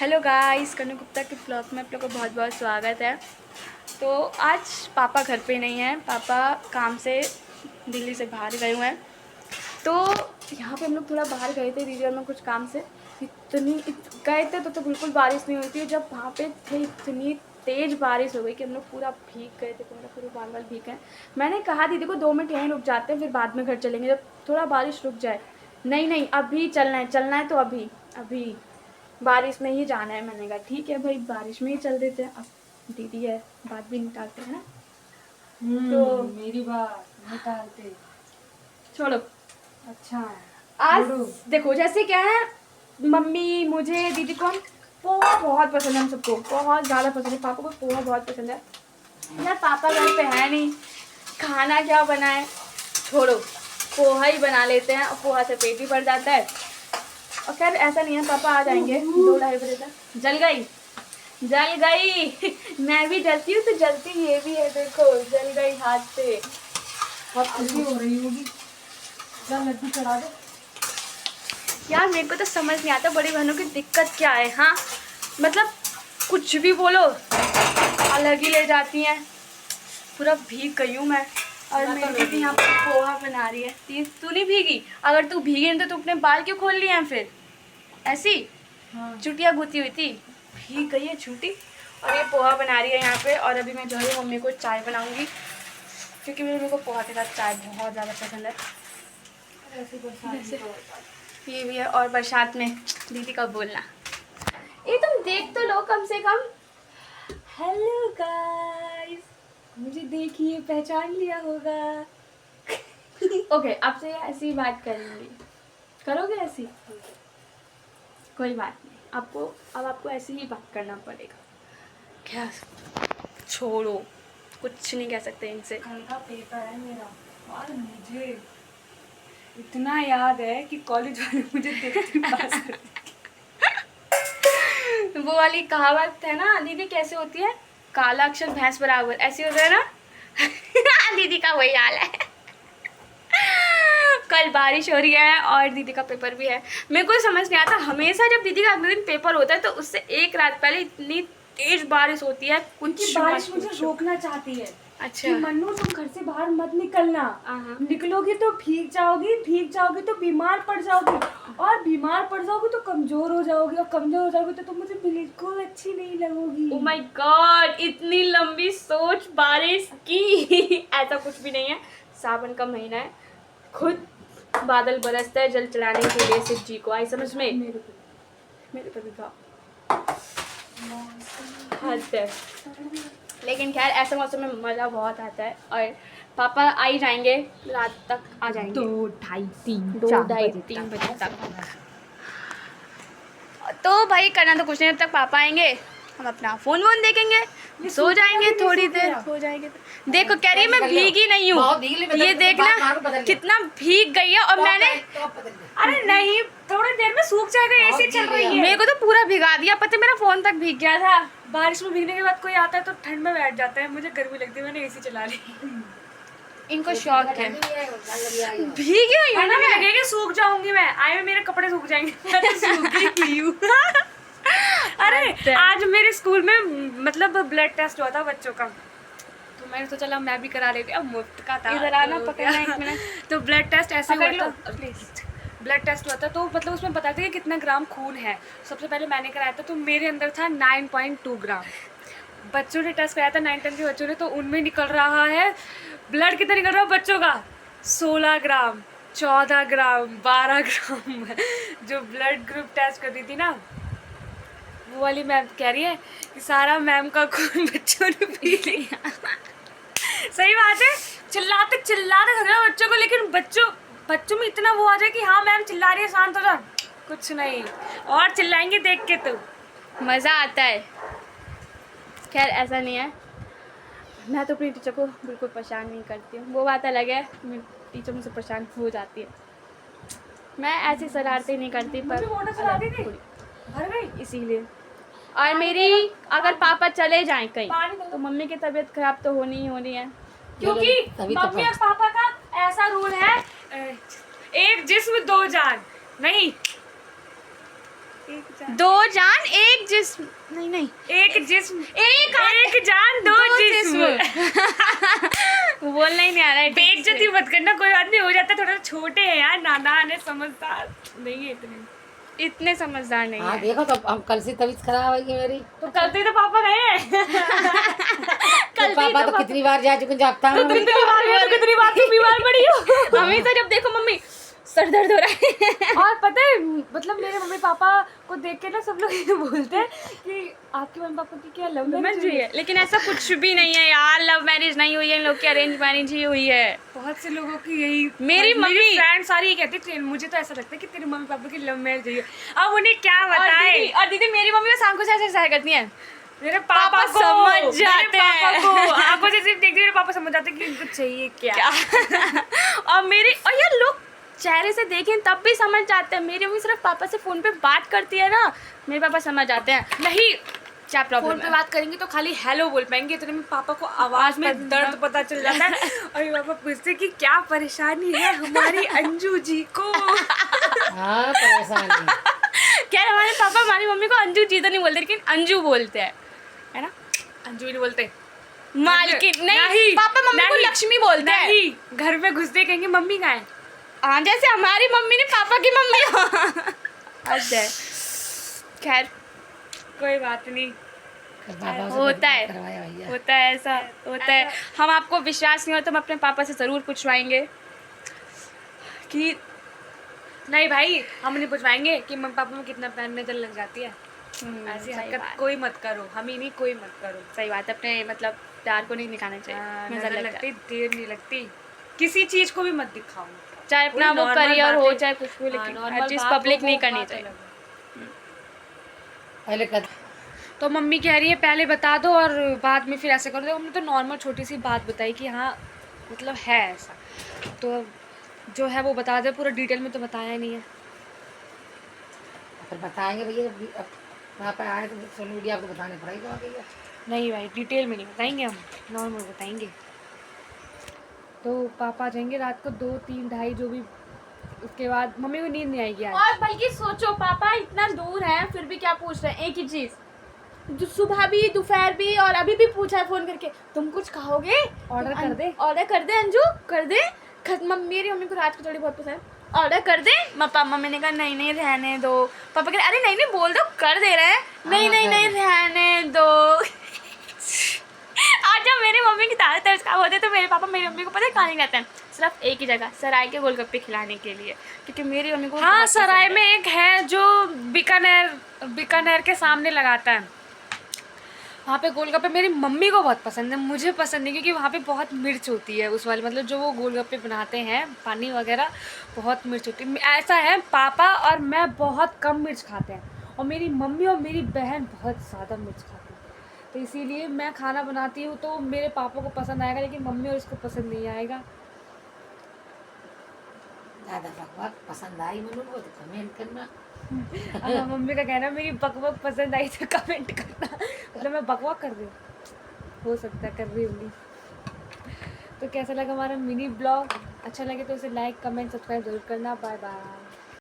Hello guys, कन्नू गुप्ता के blog में आप लोग का बहुत बहुत स्वागत है। तो आज पापा घर पे नहीं हैं, पापा काम से दिल्ली से बाहर गए हुए हैं। तो यहाँ पे हम लोग थोड़ा बाहर गए थे दीदी और मैं कुछ काम से। गए थे तो बिल्कुल बारिश नहीं हुई थी। जब वहाँ पे थे इतनी तेज़ बारिश हो गई कि हम लोग पूरा भीग गए थे, पूरे बाल बाल भीग गए। मैंने कहा दीदी को 2 मिनट यहीं रुक जाते हैं, फिर बाद में घर चलेंगे जब थोड़ा बारिश रुक जाए। नहीं अभी चलना है तो अभी बारिश में ही जाना है। मैंने कहा ठीक है भाई, बारिश में ही चल देते हैं। अब दीदी है, बात भी निकालते हैं ना। तो मेरी बात निकालते छोड़ो। अच्छा आज देखो जैसे क्या है, मम्मी मुझे दीदी को पोहा बहुत पसंद है, हम सबको बहुत ज़्यादा पसंद है। पापा को पोहा बहुत पसंद है यार। पापा घर पे है नहीं, खाना क्या बनाए, छोड़ो पोहा ही बना लेते हैं और पोहा से पेट भी भर जाता है। और खैर ऐसा नहीं है, पापा आ जाएंगे 2-2:30 बजे तक। जल गई मैं भी जलती हूँ तो जलती ये भी है, देखो जल गई हाथ से। बहुत खुशी हो रही होगी। चल लड्डू चढ़ा दे यार मेरे को तो समझ नहीं आता बड़ी बहनों की दिक्कत क्या है। हाँ मतलब कुछ भी बोलो अलग ही ले जाती हैं। पूरा भीग गई हूँ मैं। और मेरी दीदी यहाँ पर पोहा बना रही है। तू नहीं भीगी? अगर तू भीगी नहीं तो तू अपने बाल क्यों खोल लिए हैं फिर? ऐसी चुटिया गुती हुई थी, भीग गई है छुट्टी। और ये पोहा बना रही है यहाँ पे। और अभी मैं जो है मम्मी को चाय बनाऊंगी, क्योंकि मेरे को पोहा के साथ चाय बहुत ज़्यादा पसंद है। ये भी है। और बरसात में दीदी का बोलना, ये तुम देख तो लो कम से कम। हेलो गाइस, मुझे देखिए पहचान लिया होगा। ओके, आपसे ऐसी बात करेंगे, करोगे ऐसी? कोई बात नहीं, आपको ऐसे ही बात करना पड़ेगा। क्या छोड़ो, कुछ नहीं कह सकते इनसे। कल का पेपर है मेरा और मुझे इतना याद है कि कॉलेज वाले मुझे देखते पास वो वाली कहावत है ना दीदी, कैसे होती है? काला अक्षर भैंस बराबर, ऐसी होता है ना। दीदी का वही हाल है। कल बारिश हो रही है और दीदी का पेपर भी है। मेरे को समझ नहीं आता, हमेशा जब दीदी का अगले दिन पेपर होता है तो उससे एक रात पहले इतनी तेज बारिश होती है। कुछ बारिश मुझे रोकना चाहती है। अच्छा कि मन्नू तुम घर से बाहर मत निकलना, निकलोगी तो भीग जाओगी तो बीमार पड़ जाओगी, और बीमार पड़ जाओगी तो कमजोर हो जाओगी, और कमजोर हो जाओगी तो तुम मुझे बिल्कुल अच्छी नहीं लगोगी। ओह माय गॉड, इतनी लंबी सोच बारिश की। ऐसा कुछ भी नहीं है, सावन का महीना है, खुद बादल बरसता है जल चढ़ाने के लिए शिव जी को। आई समझ में? मेरे पे भी था हद है। लेकिन खैर ऐसे मौसम में मज़ा बहुत आता है। और पापा आ ही जाएंगे, रात तक आ जाएंगे, 2-2:30-3 बजे तक। तो भाई करना तो कुछ नहीं, तब तक पापा आएंगे, हम अपना फ़ोन देखेंगे, सो जाएंगे, थोड़ी देर हो जाएंगे। तो देखो कह रही है मैं भीगी नहीं हूँ, ये देखना कितना भीग गई है। और मैंने, अरे नहीं, थोड़ी देर में सूख जाएगा, ऐसे चल रही है। मेरे को तो पूरा भिगा दिया, पता है मेरा फ़ोन तक भीग गया था। बारिश में भीगने के बाद कोई आता है तो ठंड में बैठ जाता है, मुझे गर्मी लगती है, मैंने एसी चला ली। इनको शौक है। भीगी हुई है ना मैं, लगेगा सूख जाऊंगी मैं, आए में मेरे कपड़े सूख जाएंगे। मैं तो सूखी हुई हूँ। अरे आज मेरे स्कूल में मतलब ब्लड टेस्ट हुआ था बच्चों का, तो मैंने सोचा चला मैं भी करा लेती, अब मुफ्त का था। इधर आना, पकड़ना 1 मिनट। तो ब्लड टेस्ट ऐसे हुआ था, प्लीज। ब्लड टेस्ट हुआ था तो मतलब उसमें बताते कि कितना ग्राम खून है। सबसे पहले मैंने कराया था तो मेरे अंदर था 9.2 ग्राम। बच्चों ने टेस्ट कराया था 9-10 के बच्चों ने, तो उनमें निकल रहा है ब्लड कितना निकल रहा है बच्चों का, 16 ग्राम, 14 ग्राम, 12 ग्राम। जो ब्लड ग्रुप टेस्ट कर रही थी ना, वो वाली मैम कह रही है कि सारा मैम का खून बच्चों ने पी लिया। सही बात है, चिल्लाते थक रहे बच्चों को, लेकिन बच्चों में इतना वो आ जाए कि हाँ मैम चिल्ला रही है, शांत हो जा, कुछ नहीं, और चिल्लाएंगे देख के तो मज़ा आता है। खैर ऐसा नहीं है, मैं तो अपनी टीचर को बिल्कुल परेशान नहीं करती हूँ, वो बात अलग है, मेरी टीचर मुझसे परेशान हो जाती है। मैं ऐसी शरारतें नहीं करती, पर इसीलिए। और मेरी अगर पापा चले जाएं कहीं तो मम्मी की तबीयत खराब तो होनी ही होनी है, क्योंकि मम्मी और पापा का ऐसा रूल है, एक जिस्म 2 जान। नहीं, दो जान एक जिस्म, नहीं एक जिस्म एक जान दो जिस्म। बोलना ही नहीं आ रहा है। बेइज्जती मत करना, कोई बात नहीं, हो जाता है, थोड़ा छोटे हैं यार, नादान है, समझदार नहीं है इतने समझदार नहीं हाँ है। देखो तो हम कल से तबीयत खराब है मेरी। तो कल तो पापा गए हैं। तो पापा तो कितनी बार जा चुके जापता हूँ। कितनी बार तुम बीमार पड़ी हो। हमेशा जब देखो मम्मी सर दर्द हो रहा है। और पता है मतलब मेरे मम्मी पापा को देख के ना सब लोग ये बोलते हैं कि आपके मम्मी पापा की क्या लव मैरिज हुई है। लेकिन ऐसा कुछ भी नहीं है यार, लव मैरिज नहीं हुई है, इन लोग की अरेंज मैरिज ही हुई है। बहुत से लोगों की यही, मेरी मम्मी फ्रेंड सारी ये कहती थी, मुझे तो ऐसा लगता है कि तेरे मम्मी पापा की लव मैरिज हुई है। अब उन्हें क्या बताए। और दीदी मेरी मम्मी को शाम को ऐसे सहाय करती है, मेरे पापा को समझ जाते हैं। आंखों से सिर्फ देखते मेरे पापा समझ जाते हैं कि इनको चाहिए क्या। और यार लोग चेहरे से देखें तब भी समझ जाते हैं। मेरी मम्मी सिर्फ पापा से फोन पे बात करती है ना, मेरे पापा समझ जाते हैं। नहीं, क्या प्रॉब्लम फोन पे है? बात करेंगे तो खाली हेलो बोल पाएंगे, तो मेरे पापा को आवाज में दर्द पता चल जाता है। और मेरे पापा पूछते कि क्या परेशानी है हमारी अंजू जी को। हाँ परेशानी। क्या हमारे पापा हमारी मम्मी को अंजू जी तो नहीं बोलते, लेकिन अंजू बोलते हैं, है ना। अंजू नहीं बोलते, मालकिन नहीं, पापा मम्मी को लक्ष्मी बोलते हैं। नहीं, घर में घुसते कहेंगे मम्मी कहाँ है। हाँ जैसे हमारी मम्मी ने पापा की मम्मी। अच्छा खैर कोई बात नहीं, होता है, होता है, ऐसा होता है। हम आपको विश्वास नहीं हो तो हम अपने पापा से ज़रूर पूछवाएंगे कि नहीं भाई हम नहीं पूछवाएंगे कि मम्मी पापा में कितना प्यार नजर लग जाती है। ऐसी सही हरकत बात। कोई मत करो, हम ही नहीं कोई मत करो। सही बात है, अपने मतलब प्यार को नहीं दिखाना चाहिए, नजर नजर लग लगती देर नहीं लगती, किसी चीज को भी मत दिखाओ, चाहे अपना वो normal करियर हो बातें- चाहे कुछ भी, लेकिन हाँ, हर normal चीज़ बात हो, पब्लिक वो नहीं करनी बात चाहिए। अलग है। पहले कर तो मम्मी कह रही है पहले बता दो और बाद में फिर ऐसे कर दो। हमने तो नॉर्मल छोटी सी बात बताई कि हाँ मतलब है ऐसा, तो जो है वो बता दे, पूरा डिटेल में तो बताया नहीं है। फिर बताएंगे भैया, अब वहाँ पे आए तो सोशल मीडिया आपको बताने पड़ेगा आगे। नहीं भाई डिटेल में नहीं बताएंगे, हम नॉर्मल बताएंगे। तो पापा जाएंगे रात को 2, 3, 2:30 जो भी, उसके बाद मम्मी को नींद नहीं आएगी आज। और बल्कि सोचो पापा इतना दूर है फिर भी क्या पूछ रहे हैं, एक ही चीज़, जो सुबह भी दोपहर भी और अभी भी पूछा है फोन करके, तुम कुछ खाओगे, ऑर्डर कर दे, ऑर्डर कर दे अंजू, कर दे। मेरी मम्मी को रात की थोड़ी बहुत पसंद है, ऑर्डर कर दे। मम्मी ने कहा नहीं रहने दो। पापा कह रहे अरे नहीं बोल दो, कर दे रहे हैं। नहीं रहने दो। और जब मेरी मम्मी की दाल तर्ज खराब होते तो मेरे पापा मेरी मम्मी को पता है कहाँ नहीं कहते हैं, सिर्फ एक ही जगह, सराय के गोलगप्पे खिलाने के लिए, क्योंकि मेरी मम्मी को हाँ बहुत पसंद सराय है। में एक है जो बीकानेर के सामने लगाता है, वहाँ पे गोलगप्पे मेरी मम्मी को बहुत पसंद है, मुझे पसंद नहीं, क्योंकि वहाँ पे बहुत मिर्च होती है उस वाले, मतलब जो वो गोलगप्पे बनाते हैं पानी वगैरह बहुत मिर्च होती है। ऐसा है पापा और मैं बहुत कम मिर्च खाते हैं, और मेरी मम्मी और मेरी बहन बहुत ज़्यादा मिर्च खाती है। तो इसीलिए मैं खाना बनाती हूँ तो मेरे पापा को पसंद आएगा, लेकिन मम्मी और इसको पसंद नहीं आएगा। ज़्यादा बकवास पसंद आई मनु को तो कमेंट करना। अब मम्मी का कहना मेरी बकवास पसंद आई तो कमेंट करना, मतलब मैं बकवास कर रही हूँ, हो सकता है कर रही होंगी। तो कैसा लगा हमारा मिनी ब्लॉग, अच्छा लगे तो उसे लाइक कमेंट सब्सक्राइब जरूर करना। Bye bye.